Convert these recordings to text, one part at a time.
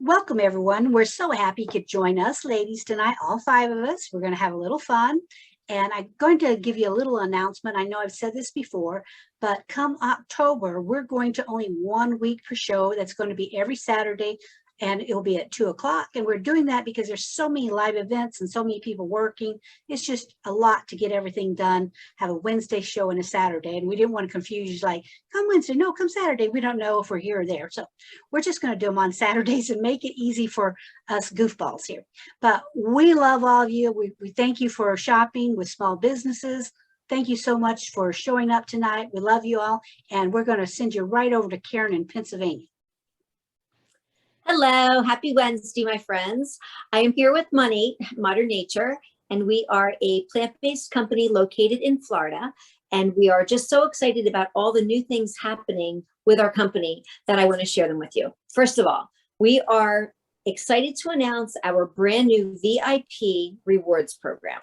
Welcome, everyone. We're so happy you could join us, ladies, tonight, all five of us. We're going to have a little fun. And I'm going to give you a little announcement. I know I've said this before, but come October, we're going to only 1 week per show. That's going to be every Saturday, and it'll be at 2 o'clock. And we're doing that because there's so many live events and so many people working. It's just a lot to get everything done, have a Wednesday show and a Saturday. And we didn't want to confuse you like, come Wednesday, no, come Saturday. We don't know if we're here or there. So we're just going to do them on Saturdays and make it easy for us goofballs here. But we love all of you. We thank you for shopping with small businesses. Thank you so much for showing up tonight. We love you all. And we're going to send you right over to Karen in Pennsylvania. Hello, happy Wednesday, my friends. I am here with Monat, Modern Nature, and we are a plant-based company located in Florida. And we are just so excited about all the new things happening with our company that I want to share them with you. First of all, we are excited to announce our brand new VIP rewards program.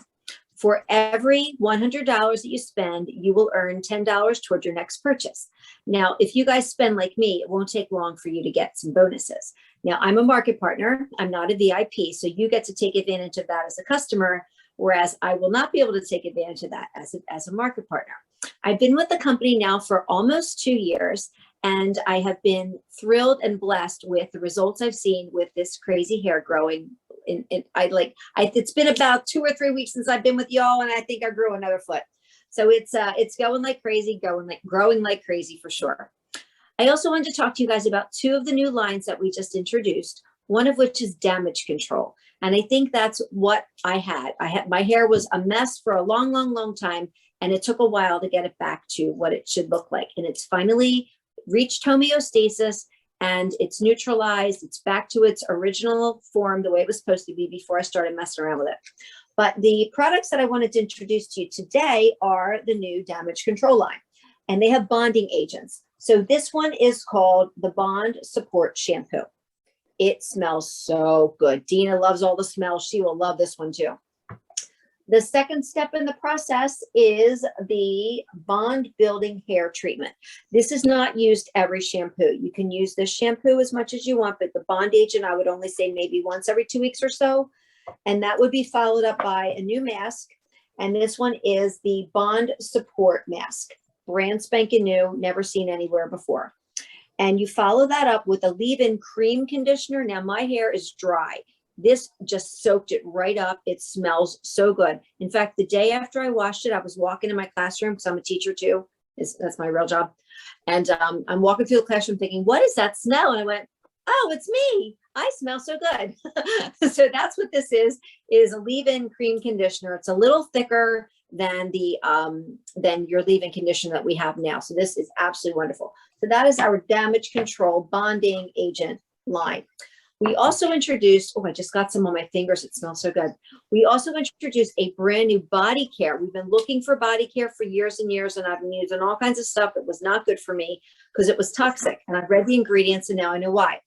For every $100 that you spend, you will earn $10 toward your next purchase. Now, if you guys spend like me, it won't take long for you to get some bonuses. Now, I'm a market partner. I'm not a VIP, so you get to take advantage of that as a customer, whereas I will not be able to take advantage of that as a market partner. I've been with the company now for almost 2 years, and I have been thrilled and blessed with the results I've seen with this crazy hair growing. It's been about 2 or 3 weeks since I've been with y'all, and I think I grew another foot. So it's going like crazy, growing like crazy for sure. I also wanted to talk to you guys about 2 of the new lines that we just introduced, one of which is damage control. And I think that's what I had. My hair was a mess for a long, long, long time, and it took a while to get it back to what it should look like. And it's finally reached homeostasis, and it's neutralized. It's back to its original form, the way it was supposed to be before I started messing around with it. But the products that I wanted to introduce to you today are the new damage control line, and they have bonding agents. So this one is called the Bond Support Shampoo. It smells so good. Dina loves all the smells. She will love this one too. The second step in the process is the bond building hair treatment. This is not used every shampoo. You can use this shampoo as much as you want, but the bond agent, I would only say maybe once every 2 weeks or so. And that would be followed up by a new mask. And this one is the Bond Support Mask. Brand spanking new, never seen anywhere before. And you follow that up with a leave-in cream conditioner. Now my hair is dry. This just soaked it right up. It smells so good. In fact, the day after I washed it, I was walking in my classroom because I'm a teacher too. That's my real job. And I'm walking through the classroom thinking, what is that smell? And I went, oh, it's me. I smell so good. So that's what this is a leave-in cream conditioner. It's a little thicker than your leave-in conditioner that we have now. So this is absolutely wonderful. So that is our damage control bonding agent line. We also introduced, I just got some on my fingers. It smells so good. We also introduced a brand new body care. We've been looking for body care for years and years, and I've been using all kinds of stuff that was not good for me because it was toxic. And I've read the ingredients, and now I know why.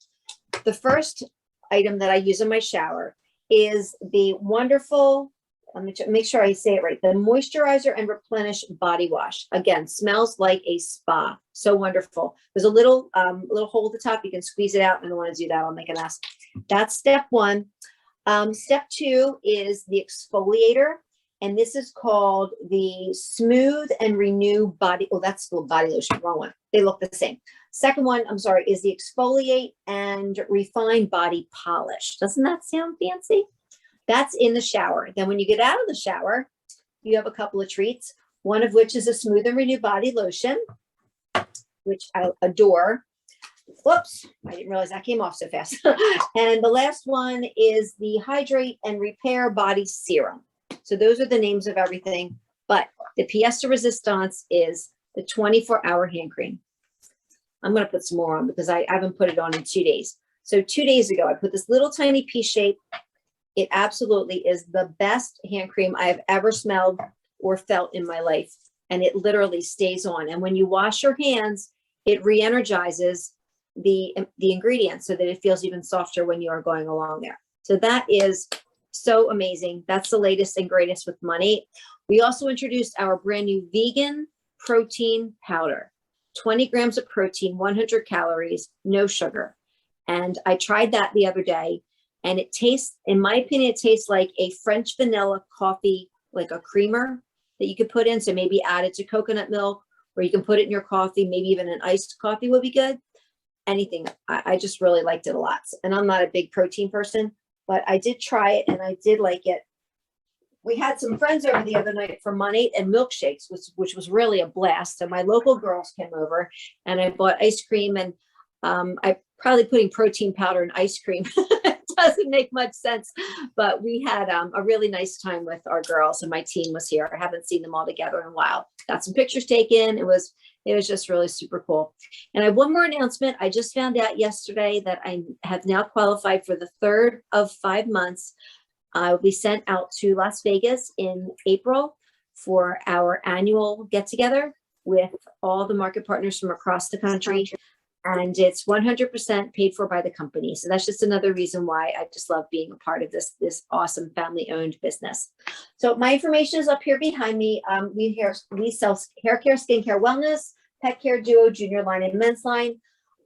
The first item that I use in my shower is the wonderful, let me make sure I say it right, the Moisturizer and Replenish Body Wash. Again, smells like a spa. So wonderful. There's a little hole at the top. You can squeeze it out. I don't want to do that. I'll make a mess. That's step 1. Step 2 is the exfoliator. And this is called the Smooth and Renew Body. Oh, that's the body lotion. Wrong one. They look the same. Second one, I'm sorry, is the Exfoliate and Refine Body Polish. Doesn't that sound fancy? That's in the shower. Then when you get out of the shower, you have a couple of treats, one of which is a Smooth and Renew Body Lotion, which I adore. Whoops, I didn't realize that came off so fast. And the last one is the Hydrate and Repair Body Serum. So those are the names of everything. But the pièce de resistance is the 24-hour hand cream. I'm going to put some more on because I haven't put it on in 2 days. So 2 days ago, I put this little tiny pea shape. It absolutely is the best hand cream I have ever smelled or felt in my life. And it literally stays on. And when you wash your hands, it re-energizes the ingredients so that it feels even softer when you are going along there. So that is so amazing. That's the latest and greatest with Monat. We also introduced our brand new vegan protein powder. 20 grams of protein, 100 calories, no sugar. And I tried that the other day, and it tastes, in my opinion, it tastes like a French vanilla coffee, like a creamer that you could put in. So maybe add it to coconut milk, or you can put it in your coffee. Maybe even an iced coffee would be good. Anything. I just really liked it a lot. And I'm not a big protein person, but I did try it and I did like it. We had some friends over the other night for Monat and milkshakes, which was really a blast. So my local girls came over and I bought ice cream, and I probably putting protein powder in ice cream doesn't make much sense, but we had a really nice time with our girls, and my team was here. I haven't seen them all together in a while. Got some pictures taken. It was just really super cool. And I have one more announcement. I just found out yesterday that I have now qualified for the 3rd of 5 months. I will be sent out to Las Vegas in April for our annual get together with all the market partners from across the country. And it's 100% paid for by the company. So that's just another reason why I just love being a part of this awesome family owned business. So my information is up here behind me. We sell hair care, skincare, wellness, pet care, duo, junior line, and men's line.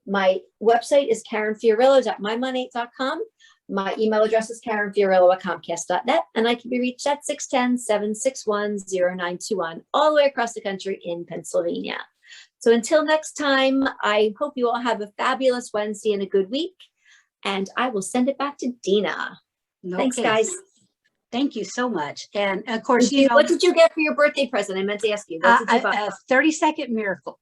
My website is karenfiorillo.mymonat.com. My email address is karenfiorillo@comcast.net, and I can be reached at 610-761-0921 all the way across the country in Pennsylvania. So until next time, I hope you all have a fabulous Wednesday and a good week. And I will send it back to Dina. Okay. Thanks, guys. Thank you so much. And of course, what did you get for your birthday present? I meant to ask you. What did you buy? A 30-second miracle.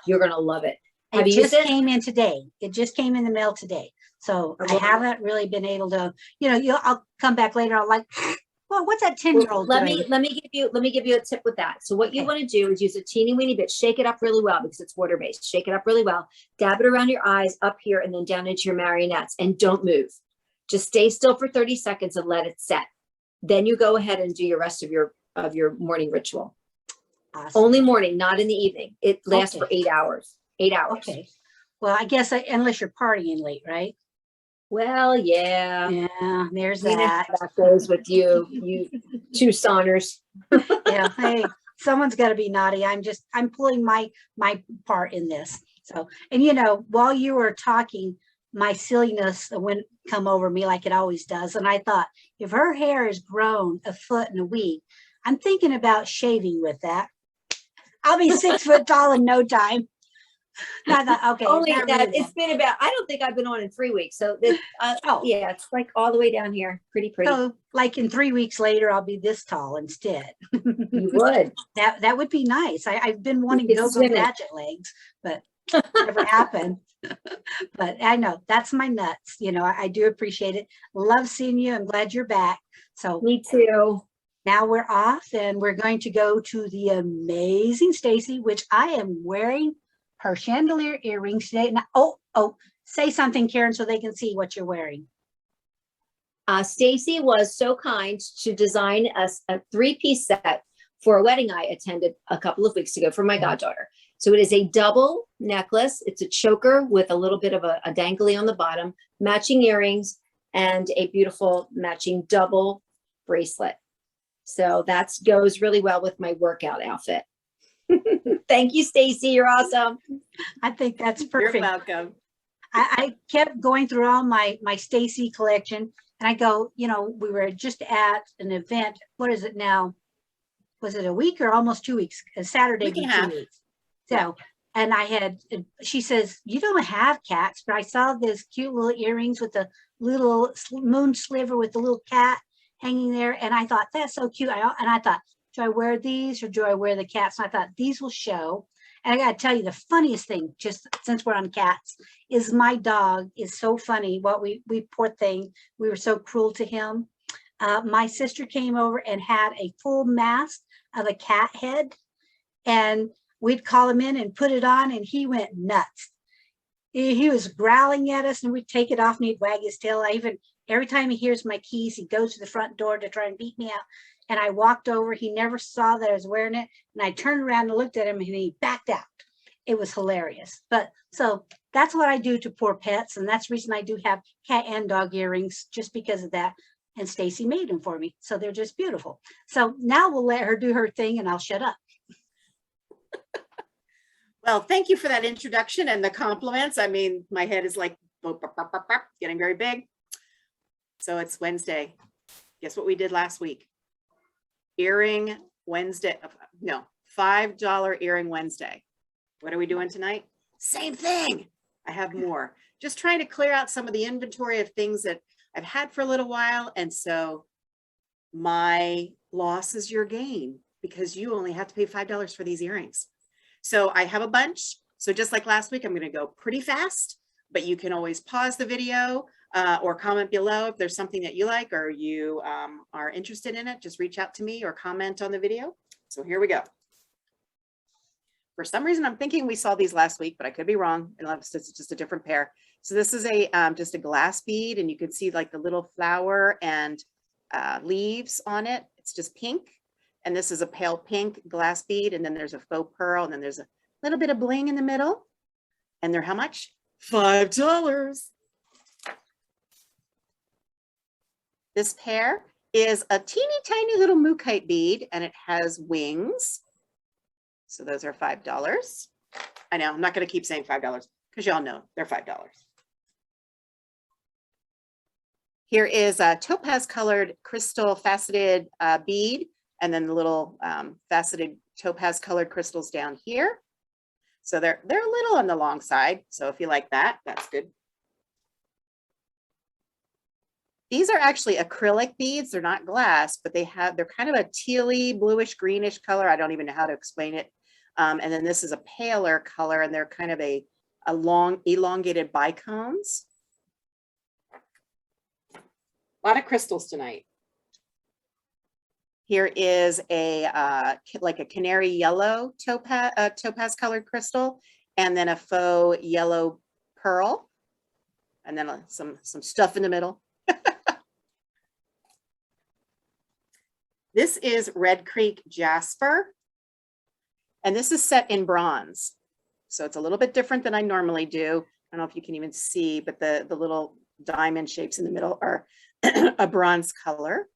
You're going to love it. It just came in today. It just came in the mail today. So I haven't really been able to, I'll come back later. I'll like, well, what's that 10-year-old doing? Let me give you a tip with that. So what you want to do is use a teeny weeny bit, shake it up really well because it's water based. Shake it up really well. Dab it around your eyes, up here, and then down into your marionettes, and don't move. Just stay still for 30 seconds and let it set. Then you go ahead and do your rest of your morning ritual. Awesome. Only morning, not in the evening. It lasts for 8 hours. 8 hours. Okay. Well, I guess unless you're partying late, right? Well, yeah. Yeah, there's that. That goes with you Tucsoners. Yeah, hey, someone's got to be naughty. I'm pulling my part in this. So, and while you were talking, my silliness went come over me like it always does. And I thought, if her hair has grown a foot in a week, I'm thinking about shaving with that. I'll be 6 foot tall in no time. I thought, okay. It's been about, I don't think I've been on in 3 weeks. So yeah, it's like all the way down here. Pretty. So like in 3 weeks later, I'll be this tall instead. You would. That would be nice. I've been wanting to go gadget legs, but never happened. But I know that's my nuts. I do appreciate it. Love seeing you. I'm glad you're back. So me too. Now we're off and we're going to go to the amazing Staci, which I am wearing her chandelier earrings today. Now, say something, Karen, so they can see what you're wearing. Staci was so kind to design us a 3-piece set for a wedding I attended a couple of weeks ago for my goddaughter. So it is a double necklace. It's a choker with a little bit of a dangly on the bottom, matching earrings, and a beautiful matching double bracelet. So that goes really well with my workout outfit. Thank you, Staci. You're awesome. I think that's perfect. You're welcome. I kept going through all my Staci collection, and I go, we were just at an event. What is it now? Was it a week or almost 2 weeks? A Saturday, 2 weeks. So, and she says, you don't have cats, but I saw this cute little earrings with the little moon sliver with the little cat hanging there. And I thought, that's so cute. And I thought, do I wear these or do I wear the cats? And I thought these will show. And I got to tell you, the funniest thing, just since we're on cats, is my dog is so funny. We poor thing, we were so cruel to him. My sister came over and had a full mask of a cat head, and we'd call him in and put it on, and he went nuts. He was growling at us, and we'd take it off, and he'd wag his tail. Every time he hears my keys, he goes to the front door to try and beat me out. And I walked over. He never saw that I was wearing it. And I turned around and looked at him, and he backed out. It was hilarious. But so that's what I do to poor pets. And that's the reason I do have cat and dog earrings, just because of that. And Staci made them for me. So they're just beautiful. So now we'll let her do her thing, and I'll shut up. Well, thank you for that introduction and the compliments. I mean, my head is like getting very big. So it's Wednesday. Guess what we did last week? Earring Wednesday. No, $5 earring Wednesday. What are we doing tonight? Same thing. I have more. Just trying to clear out some of the inventory of things that I've had for a little while. And so my loss is your gain because you only have to pay $5 for these earrings. So I have a bunch. So just like last week, I'm going to go pretty fast, but you can always pause the video or comment below if there's something that you like or you are interested in it. Just reach out to me or comment on the video. So here we go. For some reason, I'm thinking we saw these last week, but I could be wrong unless it's just a different pair. So this is a just a glass bead, and you can see like the little flower and leaves on it. It's just pink. And this is a pale pink glass bead. And then there's a faux pearl. And then there's a little bit of bling in the middle. And they're how much? $5. This pair is a teeny tiny little mookaite bead, and it has wings. So those are $5. I know I'm not going to keep saying $5 because y'all know they're $5. Here is a topaz colored crystal faceted bead, and then the little faceted topaz colored crystals down here. So they're a little on the long side. So if you like that, that's good. These are actually acrylic beads. They're not glass, but they're kind of a tealy, bluish, greenish color. I don't even know how to explain it. And then this is a paler color, and they're kind of a long, elongated bicones. A lot of crystals tonight. Here is a like a canary yellow topaz colored crystal, and then a faux yellow pearl, and then some stuff in the middle. This is Red Creek Jasper, and this is set in bronze. So it's a little bit different than I normally do. I don't know if you can even see, but the little diamond shapes in the middle are a bronze color.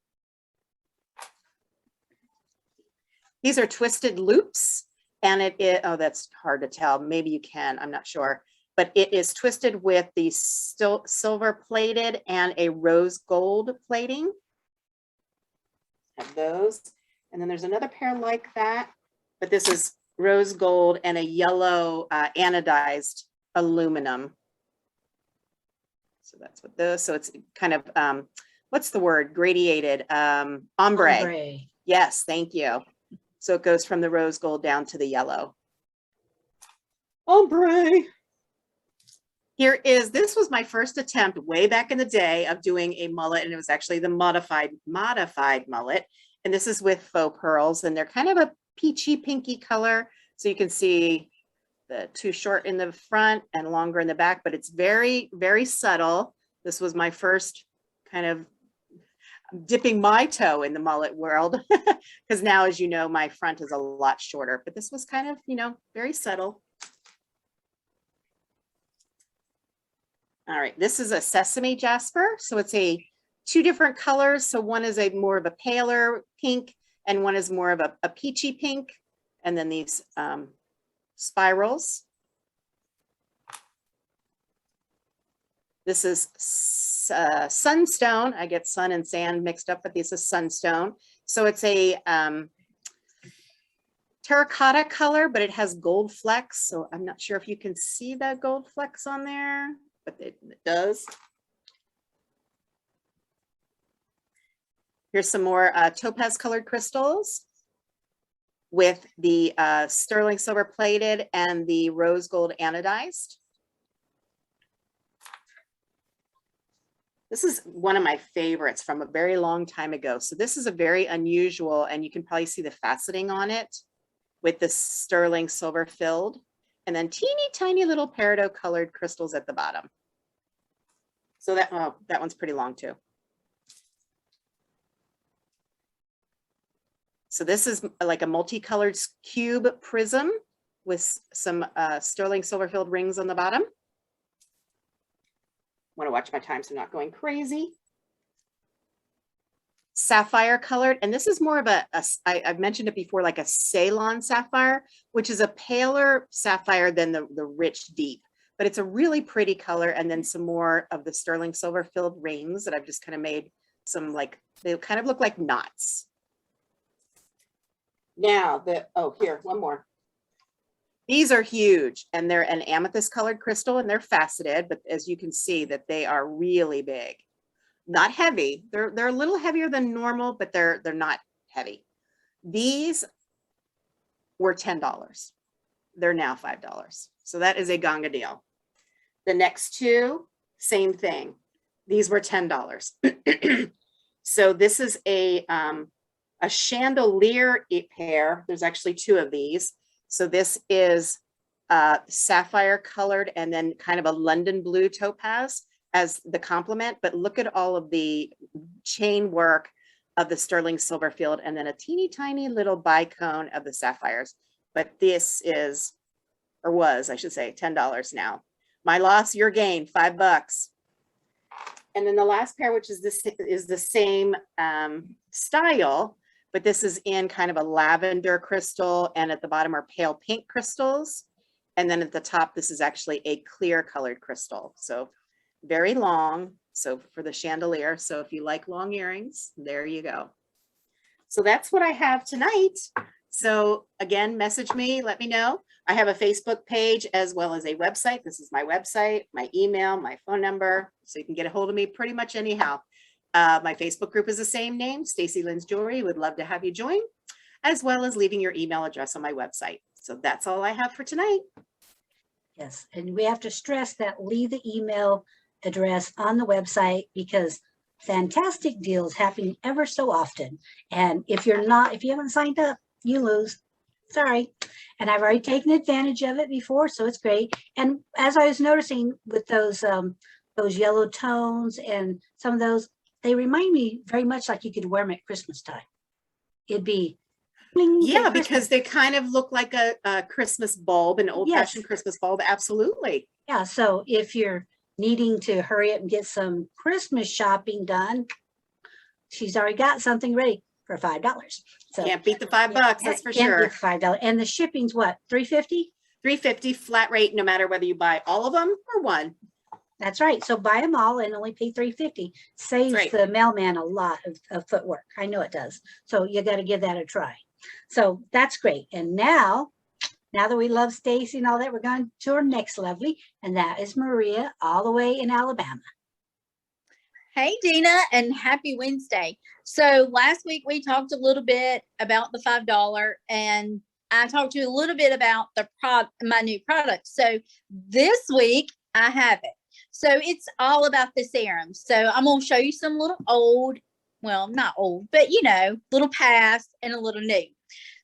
These are twisted loops, and oh, that's hard to tell. Maybe you can, I'm not sure. But it is twisted with the silver plated and a rose gold plating. Have those. And then there's another pair like that, but this is rose gold and a yellow anodized aluminum. So that's what those, so it's kind of, what's the word? Gradiated, ombre. Ombre. Yes, thank you. So it goes from the rose gold down to the yellow. Ombre. This was my first attempt way back in the day of doing a mullet, and it was actually the modified mullet. And this is with faux pearls, and they're kind of a peachy pinky color. So you can see the too short in the front and longer in the back, but it's very, very subtle. This was my first kind of dipping my toe in the mullet world, because now, as you know, my front is a lot shorter, but this was kind of, very subtle. All right, this is a sesame jasper. So it's two different colors. So one is more of a paler pink, and one is more of a peachy pink. And then these spirals. This is sunstone. I get sun and sand mixed up, but this is sunstone. So it's a terracotta color, but it has gold flecks. So I'm not sure if you can see the gold flecks on there, but it does. Here's some more topaz colored crystals with the sterling silver plated and the rose gold anodized. This is one of my favorites from a very long time ago. So this is a very unusual, and you can probably see the faceting on it with the sterling silver filled, and then teeny tiny little peridot colored crystals at the bottom. So that one's pretty long too. So this is like a multicolored cube prism with some sterling silver filled rings on the bottom. Want to watch my time so I'm not going crazy. Sapphire colored, and this is more of I've mentioned it before, like a Ceylon sapphire, which is a paler sapphire than the rich deep. but it's a really pretty color. And then some more of the sterling silver filled rings that I've just kind of made some, like, they kind of look like knots. Now here, one more. These are huge, and they're an amethyst colored crystal, and they're faceted, but as you can see that they are really big. Not heavy. They're a little heavier than normal, but they're not heavy. These were $10. They're now $5. So that is a gonga deal. The next two, same thing. These were $10. So this is a chandelier pair. There's actually two of these. So this is sapphire colored and then kind of a London blue topaz as the complement. But look at all of the chain work of the sterling silver field and then a teeny tiny little bicone of the sapphires. But this is, or was, I should say, $10 now. My loss, your gain, $5. And then the last pair, which is the same style, but this is in kind of a lavender crystal, and at the bottom are pale pink crystals. And then at the top, this is actually a clear colored crystal. So very long. So for the chandelier. So if you like long earrings, there you go. So that's what I have tonight. So again, message me, let me know. I have a Facebook page as well as a website. This is my website, my email, my phone number. So you can get a hold of me pretty much anyhow. My Facebook group is the same name, Staci Lynn's Jewelry. Would love to have you join, as well as leaving your email address on my website. So that's all I have for tonight. Yes, and we have to stress that leave the email address on the website because fantastic deals happen ever so often. And if you haven't signed up, you lose. Sorry. And I've already taken advantage of it before, so it's great. And as I was noticing with those yellow tones and some of those, they remind me very much like you could wear them at Christmas time. It'd be bling, yeah, because they kind of look like a Christmas bulb, an old-fashioned Christmas bulb. Absolutely. Yeah. So if you're needing to hurry up and get some Christmas shopping done, she's already got something ready for $5. So can't beat the $5, that's for can't sure. beat $5. And the shipping's what, $3.50? $3.50 flat rate, no matter whether you buy all of them or one. That's right. So buy them all and only pay $3.50. Saves right. the mailman a lot of footwork. I know it does. So you got to give that a try. So that's great. And now that we love Staci and all that, we're going to our next lovely, and that is Maria, all the way in Alabama. Hey, Dina, and happy Wednesday. So last week we talked a little bit about the $5, and I talked to you a little bit about my new product. So this week I have it. So it's all about the serums. So I'm going to show you some little old, well, not old, but little past and a little new.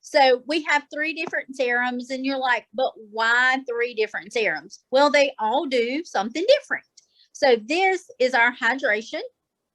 So we have 3 different serums, and you're like, but why 3 different serums? Well, they all do something different. So this is our hydration,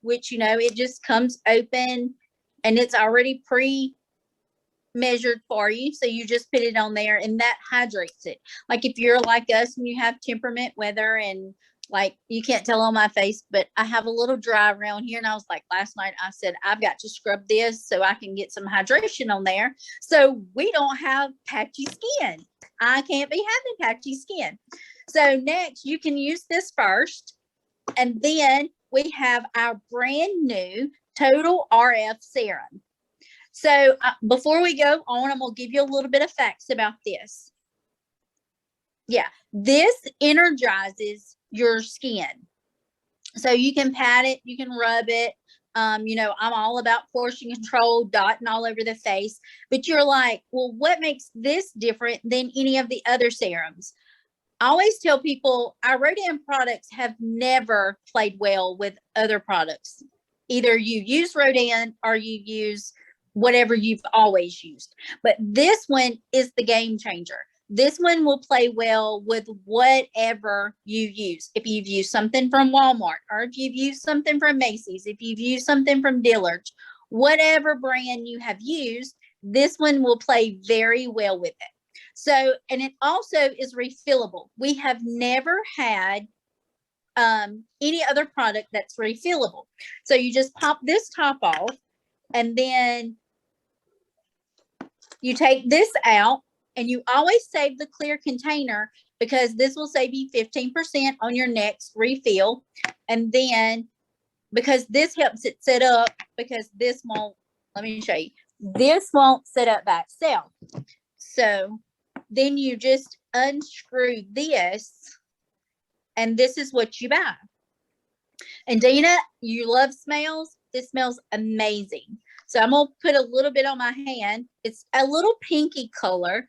which, it just comes open and it's already pre-measured for you. So you just put it on there and that hydrates it. Like if you're like us and you have temperament weather, and like you can't tell on my face, but I have a little dry around here. And I was like, last night I said, I've got to scrub this so I can get some hydration on there. So we don't have patchy skin. I can't be having patchy skin. So next you can use this first. And then we have our brand new Total RF Serum. So before we go on, I'm going to give you a little bit of facts about this. Yeah, this energizes your skin. So you can pat it, you can rub it. I'm all about portion control, dotting all over the face. But you're like, well, what makes this different than any of the other serums? I always tell people our Rodan products have never played well with other products. Either you use Rodan or you use whatever you've always used. But this one is the game changer. This one will play well with whatever you use. If you've used something from Walmart, or if you've used something from Macy's, if you've used something from Dillard's, whatever brand you have used, this one will play very well with it. So, and it also is refillable. We have never had any other product that's refillable. So you just pop this top off, and then you take this out, and you always save the clear container because this will save you 15% on your next refill. And then because this helps it set up, because this won't, let me show you, this won't set up by itself. So then you just unscrew this, and this is what you buy. And Dina, you love smells. This smells amazing. So I'm gonna put a little bit on my hand. It's a little pinky color.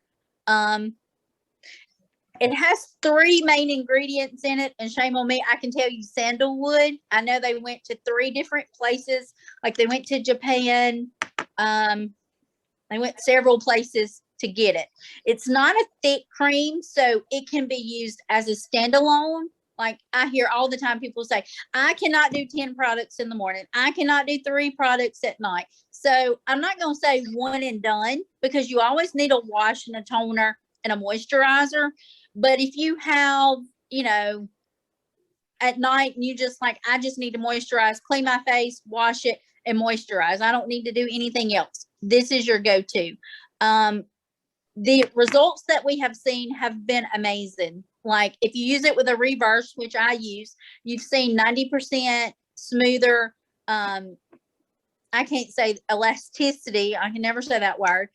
It has 3 main ingredients in it, and shame on me, I can tell you sandalwood. I know they went to 3 different places, like they went to Japan. They went several places to get it. It's not a thick cream, so it can be used as a standalone. Like I hear all the time people say, I cannot do 10 products in the morning. I cannot do 3 products at night. So I'm not going to say one and done, because you always need a wash and a toner and a moisturizer. But if you have, you know, at night and you just like, I just need to moisturize, clean my face, wash it and moisturize. I don't need to do anything else. This is your go-to. The results that we have seen have been amazing. Like if you use it with a reverse, which I use, you've seen 90% smoother. I can't say elasticity. I can never say that word.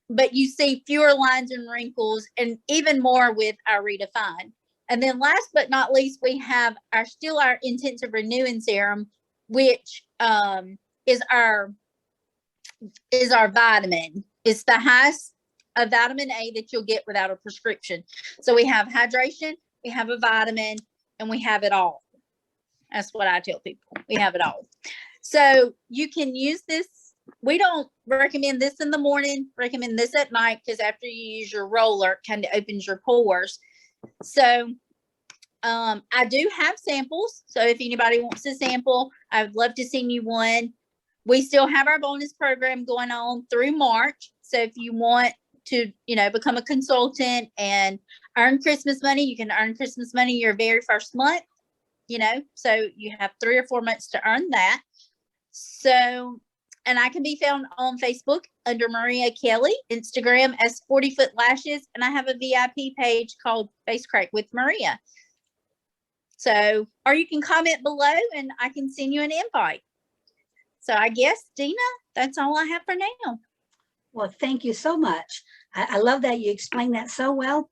But you see fewer lines and wrinkles, and even more with our Redefine. And then last but not least, we have our intensive renewing serum, which is our vitamin. It's the highest of vitamin A that you'll get without a prescription. So we have hydration, we have a vitamin, and we have it all. That's what I tell people. We have it all. So you can use this. We don't recommend this in the morning, recommend this at night, because after you use your roller, it kind of opens your pores. So I do have samples. So if anybody wants a sample, I would love to send you one. We still have our bonus program going on through March. So if you want to, you know, become a consultant and earn Christmas money, you can earn Christmas money your very first month, you know, so you have 3 or 4 months to earn that. So, and I can be found on Facebook under Maria Kelly, Instagram as 40 Foot Lashes, and I have a VIP page called Face Crack with Maria. So, or you can comment below and I can send you an invite. So I guess, Dina, that's all I have for now. Well, thank you so much. I love that you explained that so well.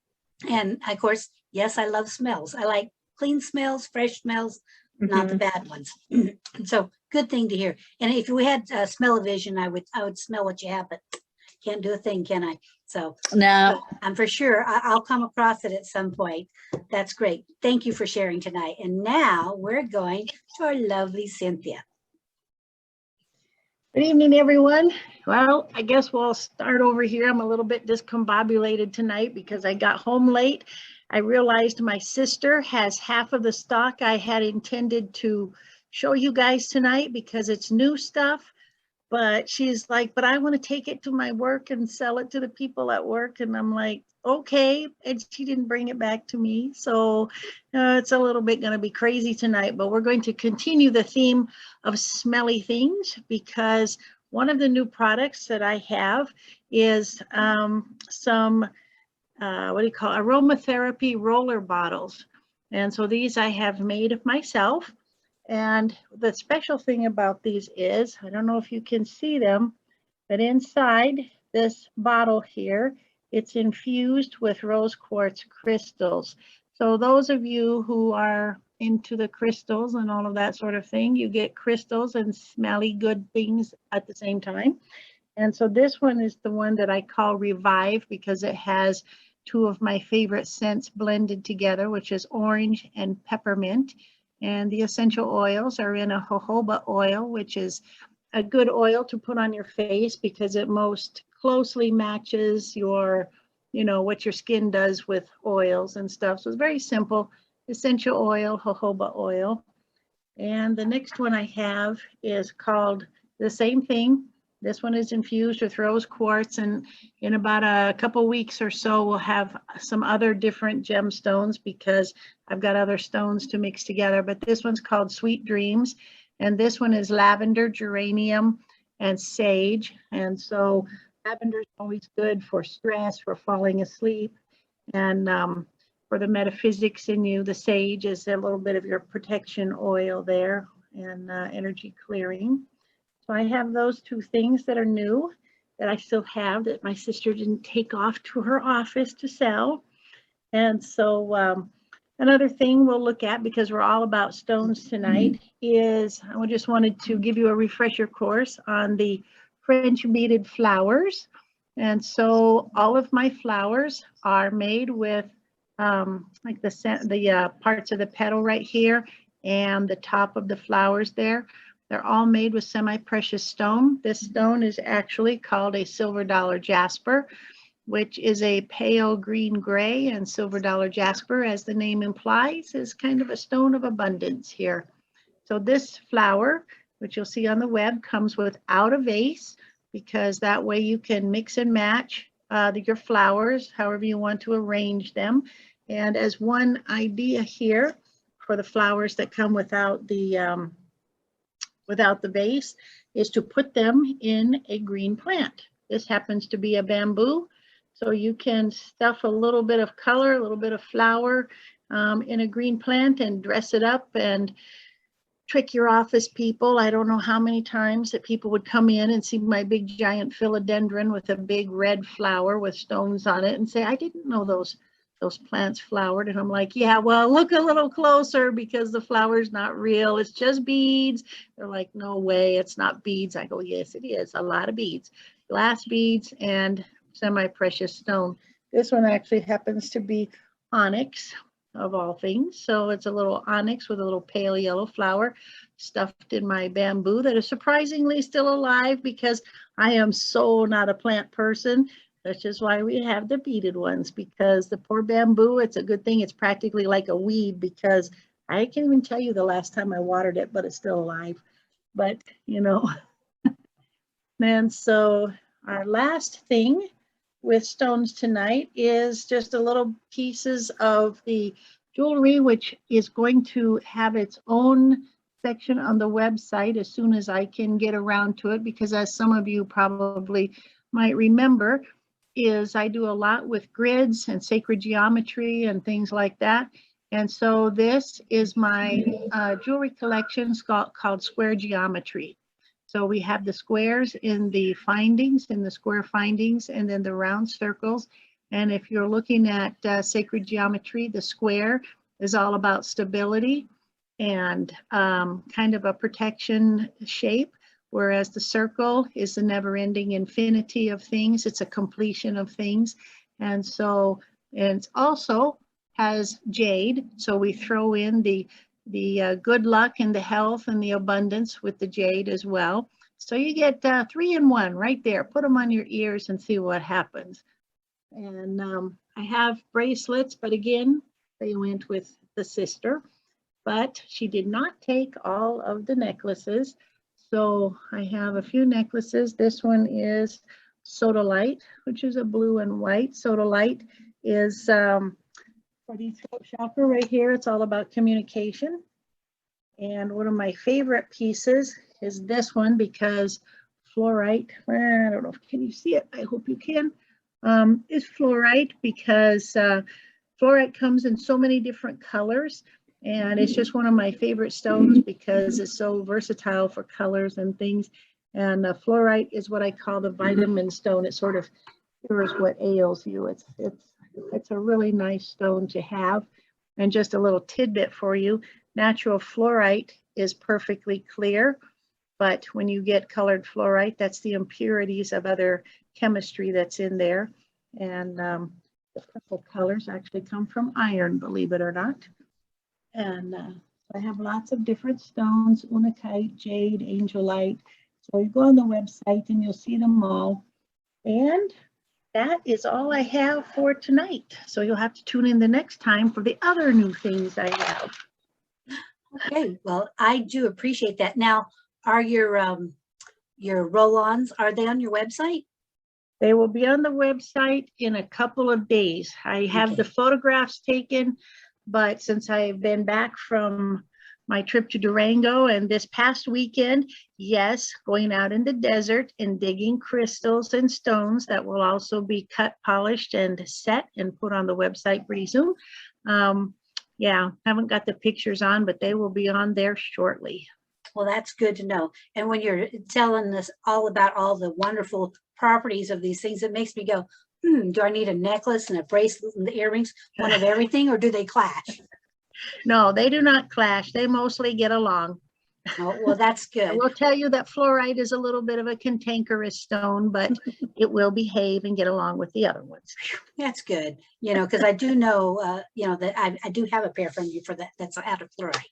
And of course, yes, I love smells. I like clean smells, fresh smells, not the bad ones. So good thing to hear. And if we had smell-o-vision, I would smell what you have, but can't do a thing, can I? So No, I'm for sure I'll come across it at some point. That's great. Thank you for sharing tonight. And now we're going to our lovely Cynthia. Good evening, everyone. Well, I guess we'll start over here. I'm a little bit discombobulated tonight because I got home late. I realized my sister has half of the stock I had intended to show you guys tonight because it's new stuff. But she's like, but I want to take it to my work and sell it to the people at work. And I'm like, okay. And she didn't bring it back to me. So it's a little bit going to be crazy tonight, but we're going to continue the theme of smelly things because one of the new products that I have is some, aromatherapy roller bottles. And so these I have made of myself. And the special thing about these is, I don't know if you can see them, but inside this bottle here, it's infused with rose quartz crystals. So those of you who are into the crystals and all of that sort of thing, you get crystals and smelly good things at the same time. And so this one is the one that I call Revive because it has 2 of my favorite scents blended together, which is orange and peppermint. And the essential oils are in a jojoba oil, which is a good oil to put on your face because it most closely matches your, what your skin does with oils and stuff. So it's very simple, essential oil, jojoba oil. And the next one I have is called the same thing. This one is infused with rose quartz, and in about a couple weeks or so, we'll have some other different gemstones because I've got other stones to mix together. But this one's called Sweet Dreams, and this one is lavender, geranium, and sage. And so lavender is always good for stress, for falling asleep. And for the metaphysics in you, the sage is a little bit of your protection oil there, and energy clearing. So I have those two things that are new that I still have that my sister didn't take off to her office to sell. And so another thing we'll look at, because we're all about stones tonight, is I just wanted to give you a refresher course on the French beaded flowers. And so all of my flowers are made with like the parts of the petal right here and the top of the flowers there. They're all made with semi-precious stone. This stone is actually called a silver dollar jasper, which is a pale green gray, and silver dollar jasper, as the name implies, is kind of a stone of abundance here. So this flower, which you'll see on the web, comes without a vase, because that way you can mix and match your flowers however you want to arrange them. And as one idea here for the flowers that come without the vase is to put them in a green plant. This happens to be a bamboo. So you can stuff a little bit of color, a little bit of flower in a green plant and dress it up and trick your office people. I don't know how many times that people would come in and see my big giant philodendron with a big red flower with stones on it and say, I didn't know those plants flowered. And I'm like, yeah, well, look a little closer because the flower's not real. It's just beads. They're like, no way, it's not beads. I go, yes, it is. A lot of beads, glass beads and semi-precious stone. This one actually happens to be onyx of all things. So it's a little onyx with a little pale yellow flower stuffed in my bamboo that is surprisingly still alive, because I am so not a plant person. That's just why we have the beaded ones, because the poor bamboo, it's a good thing it's practically like a weed, because I can't even tell you the last time I watered it, but it's still alive. But, you know, and so our last thing with stones tonight is just a little pieces of the jewelry, which is going to have its own section on the website as soon as I can get around to it, because as some of you probably might remember, is I do a lot with grids and sacred geometry and things like that. And so this is my jewelry collection called Square Geometry. So we have the squares in the findings, in the square findings, and then the round circles. And if you're looking at sacred geometry, the square is all about stability and kind of a protection shape, whereas the circle is the never-ending infinity of things. It's a completion of things. And so it also has jade. So we throw in the good luck and the health and the abundance with the jade as well. So you get 3 in 1 right there. Put them on your ears and see what happens. And I have bracelets, but again, they went with the sister, but she did not take all of the necklaces. So I have a few necklaces. This one is Sodalite, which is a blue and white. Sodalite is for the throat chakra right here. It's all about communication. And one of my favorite pieces is this one, because fluorite, I don't know, can you see it? I hope you can. Is fluorite, because fluorite comes in so many different colors. And it's just one of my favorite stones because it's so versatile for colors and things. And fluorite is what I call the vitamin stone. It sort of cures what ails you. It's a really nice stone to have. And just a little tidbit for you, natural fluorite is perfectly clear, but when you get colored fluorite, that's the impurities of other chemistry that's in there. And the purple colors actually come from iron, believe it or not. And I have lots of different stones, unakite, jade, angelite. So you go on the website and you'll see them all. And that is all I have for tonight. So you'll have to tune in the next time for the other new things I have. Okay, well, I do appreciate that. Now, are your roll-ons, are they on your website? They will be on the website in a couple of days. I have the photographs taken, but since I've been back from my trip to Durango, and this past weekend, yes, going out in the desert and digging crystals and stones that will also be cut, polished, and set and put on the website pretty soon. Yeah, haven't got the pictures on, but they will be on there shortly. Well, that's good to know. And when you're telling us all about all the wonderful properties of these things, it makes me go, do I need a necklace and a bracelet and the earrings, one of everything, or do they clash? No, they do not clash. They mostly get along. Oh, well, that's I good. will tell you that fluorite is a little bit of a cantankerous stone, but it will behave and get along with the other ones. That's good. Because I do know, that I do have a pair from you for that. That's out of fluorite.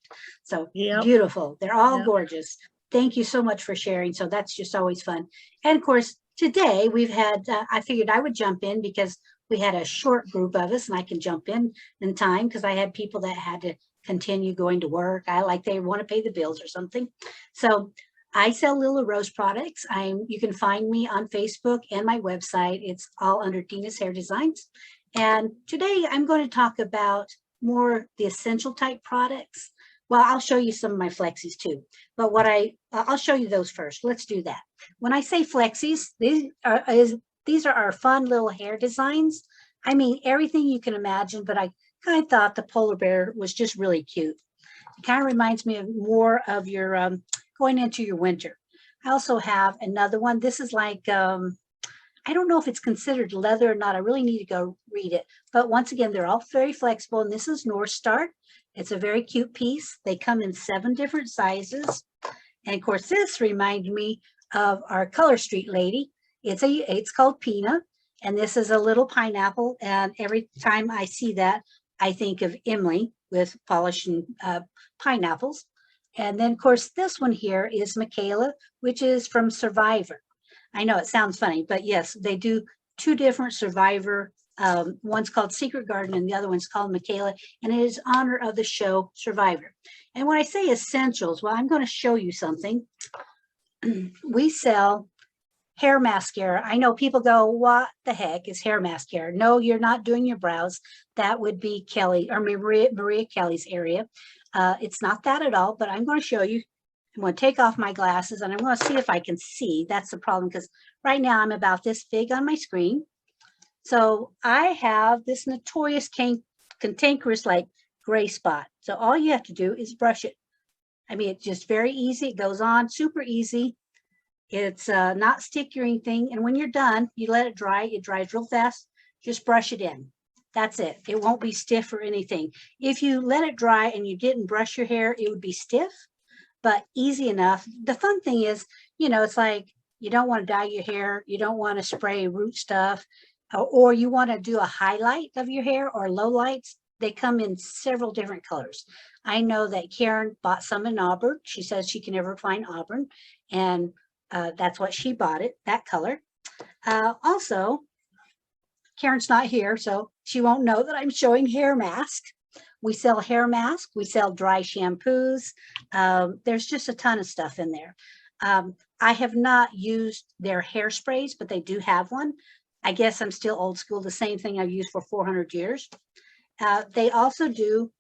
So Yep. beautiful. They're all Yep. gorgeous. Thank you so much for sharing. So that's just always fun. And of course, today we've had, I figured I would jump in because we had a short group of us, and I can jump in time because I had people that had to continue going to work. They want to pay the bills or something. So I sell Lila Rose products. You can find me on Facebook and my website. It's all under Dina's Hair Designs. And today I'm going to talk about more the essential type products. Well, I'll show you some of my flexies too, but I'll show you those first. Let's do that. When I say flexies, these are our fun little hair designs. I mean, everything you can imagine, but I kind of thought the polar bear was just really cute. It kind of reminds me of more of your going into your winter. I also have another one. This is like, I don't know if it's considered leather or not. I really need to go read it. But once again, they're all very flexible. And this is North Star. It's a very cute piece. They come in 7 different sizes. And of course, this reminded me of our Color Street lady. It's called Pina. And this is a little pineapple. And every time I see that, I think of Emily with polishing pineapples. And then, of course, this one here is Michaela, which is from Survivor. I know it sounds funny, but yes, they do 2 different Survivor. One's called Secret Garden and the other one's called Michaela, and it is honor of the show Survivor. And when I say essentials, well, I'm going to show you something. We sell hair mascara. I know people go, what the heck is hair mascara? No, you're not doing your brows. That would be Kelly or Maria Kelly's area. It's not that at all, but I'm going to show you. I'm going to take off my glasses and I'm going to see if I can see. That's the problem because right now I'm about this big on my screen. So I have this notorious cantankerous like gray spot. So all you have to do is brush it. I mean, it's just very easy. It goes on super easy. It's not sticky or anything. And when you're done, you let it dry. It dries real fast. Just brush it in. That's it. It won't be stiff or anything. If you let it dry and you didn't brush your hair, it would be stiff, but easy enough. The fun thing is, it's like you don't want to dye your hair. You don't want to spray root stuff, or you want to do a highlight of your hair or low lights. They come in several different colors. I know that Karen bought some in Auburn. She says she can never find Auburn. And that's what she bought it, that color. Also, Karen's not here, so she won't know that I'm showing hair mask. We sell hair mask. We sell dry shampoos. There's just a ton of stuff in there. I have not used their hairsprays, but they do have one. I guess I'm still old school, the same thing I've used for 400 years. They also do,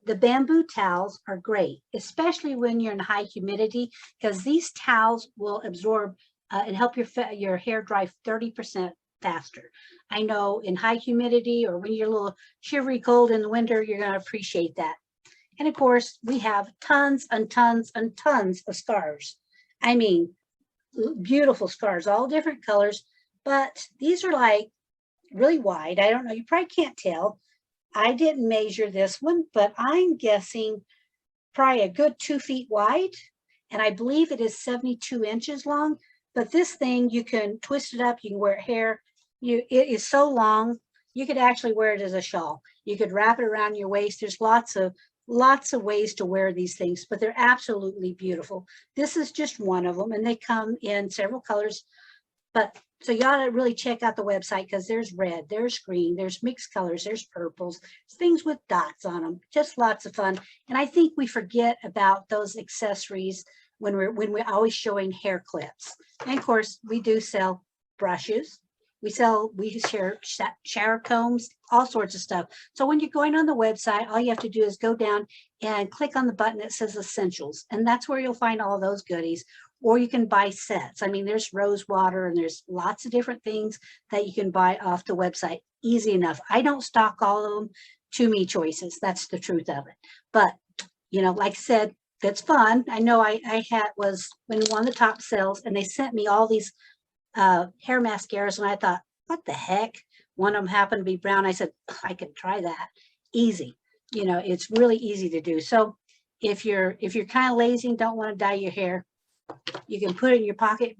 the bamboo towels are great, especially when you're in high humidity, because these towels will absorb and help your hair dry 30% faster. I know in high humidity or when you're a little shivery cold in the winter, you're going to appreciate that. And of course, we have tons and tons and tons of scarves. I mean, beautiful scarves, all different colors, but these are like really wide. I don't know, you probably can't tell. I didn't measure this one, but I'm guessing probably a good 2 feet wide. And I believe it is 72 inches long. But this thing, you can twist it up, you can wear it hair. It is so long, you could actually wear it as a shawl. You could wrap it around your waist. There's lots of ways to wear these things, but they're absolutely beautiful. This is just one of them, and they come in several colors. But so you ought to really check out the website because there's red, there's green, there's mixed colors, there's purples, things with dots on them, just lots of fun. And I think we forget about those accessories when we're always showing hair clips. And of course, we do sell brushes. We share shower combs, all sorts of stuff. So when you're going on the website, all you have to do is go down and click on the button that says essentials. And that's where you'll find all those goodies. Or you can buy sets. I mean, there's rose water and there's lots of different things that you can buy off the website. Easy enough. I don't stock all of them. Too many choices. That's the truth of it. But, you know, like I said, that's fun. I know I was when one of the top sales, and they sent me all these hair mascaras, and I thought, what the heck? One of them happened to be brown. I said, I could try that. Easy. You know, it's really easy to do. So if you're kind of lazy and don't want to dye your hair, you can put it in your pocket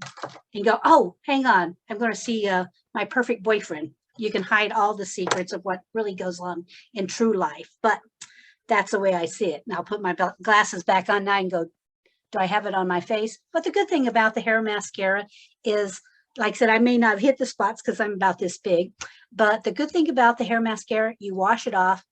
and go, oh, hang on, I'm going to see my perfect boyfriend. You can hide all the secrets of what really goes on in true life. But that's the way I see it. Now I'll put my glasses back on now and go, do I have it on my face? But the good thing about the hair mascara is, like I said, I may not have hit the spots because I'm about this big, but the good thing about the hair mascara, you wash it off,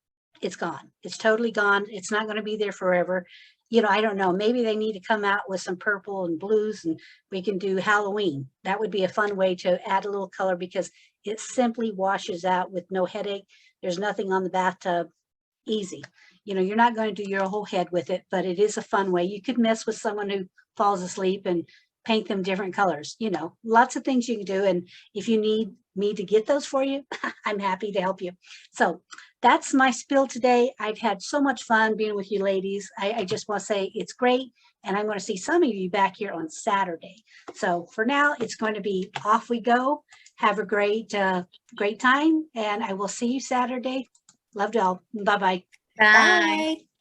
it's gone. It's totally gone. It's not going to be there forever. You know, I don't know, maybe they need to come out with some purple and blues and we can do Halloween. That would be a fun way to add a little color because it simply washes out with no headache. There's nothing on the bathtub. Easy. You know, you're not going to do your whole head with it, but it is a fun way. You could mess with someone who falls asleep and paint them different colors. You know, lots of things you can do. And if you need me to get those for you, I'm happy to help you. So that's my spill today. I've had so much fun being with you ladies. I just want to say it's great. And I'm going to see some of you back here on Saturday. So for now, it's going to be off we go. Have a great time. And I will see you Saturday. Love y'all. Bye-bye. Bye. Bye.